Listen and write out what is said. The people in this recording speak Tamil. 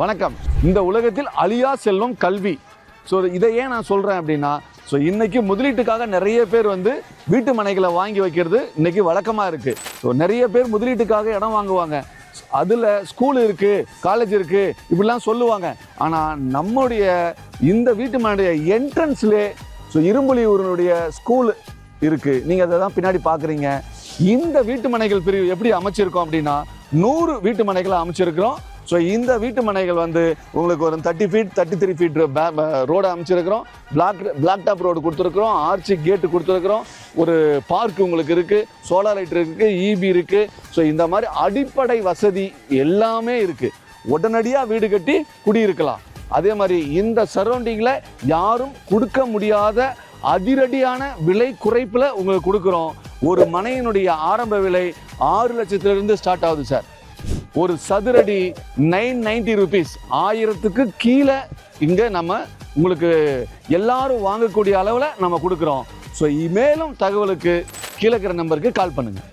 வணக்கம். இந்த உலகத்தில் அழியா செல்வம் கல்வி. ஸோ இதை ஏன் நான் சொல்கிறேன் அப்படின்னா, ஸோ இன்றைக்கி முதலீட்டுக்காக நிறைய பேர் வீட்டு மனைகளை வாங்கி வைக்கிறது இன்றைக்கி வழக்கமாக இருக்குது. ஸோ நிறைய பேர் முதலீட்டுக்காக இடம் வாங்குவாங்க. அதில் ஸ்கூல் இருக்குது, காலேஜ் இருக்குது, இப்படிலாம் சொல்லுவாங்க. ஆனால் நம்முடைய இந்த வீட்டு மனைய என்ட்ரன்ஸ்லே இரும்புலியூரினுடைய ஸ்கூல் இருக்குது. நீங்கள் அதை தான் பின்னாடி பார்க்குறீங்க. இந்த வீட்டு மனைகள் பிரிவு எப்படி அமைச்சிருக்கோம் அப்படின்னா 100 வீட்டு மனைகளை அமைச்சிருக்கிறோம். ஸோ இந்த வீட்டு மனைகள் உங்களுக்கு ஒரு 30 ஃபீட் 33 ஃபீட் ரோடு அமைச்சிருக்கிறோம். பிளாக் டாப் ரோடு கொடுத்துருக்குறோம். ஆர்ச்சி கேட்டு கொடுத்துருக்குறோம். ஒரு பார்க் உங்களுக்கு இருக்குது, சோலார் லைட் இருக்குது, இபி இருக்குது. ஸோ இந்த மாதிரி அடிப்படை வசதி எல்லாமே இருக்குது. உடனடியாக வீடு கட்டி குடியிருக்கலாம். அதே மாதிரி இந்த சரௌண்டிங்கில் யாரும் கொடுக்க முடியாத அதிரடியான விலை குறைப்பில் உங்களுக்கு கொடுக்குறோம். ஒரு மனையினுடைய ஆரம்ப விலை 6 லட்சத்திலிருந்து ஸ்டார்ட் ஆகுது சார். ஒரு சதுரடி 990 rupees, 1000க்கு கீழே இங்கே நம்ம உங்களுக்கு எல்லாரும் வாங்கக்கூடிய அளவில் நம்ம கொடுக்குறோம். ஸோ மேலும் தகவலுக்கு கீழே இருக்கிற நம்பருக்கு கால் பண்ணுங்கள்.